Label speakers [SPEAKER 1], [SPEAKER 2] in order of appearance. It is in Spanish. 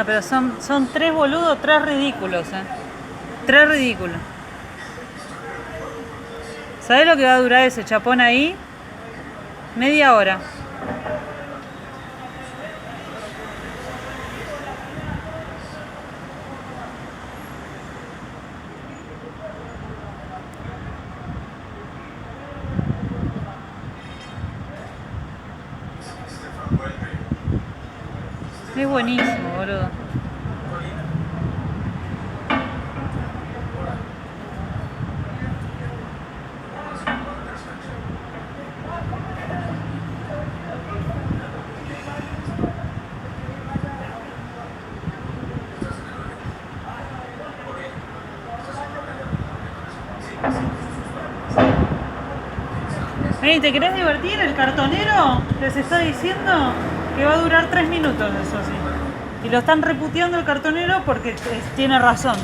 [SPEAKER 1] pero son tres boludos, tres ridículos, Tres ridículos. ¿Sabés lo que va a durar ese chapón ahí? Media hora. Es buenísimo, boludo. Vení, ¿te querés divertir? El cartonero les está diciendo que va a durar 3 minutos, eso sí. Y lo están reputeando el cartonero porque tiene razón.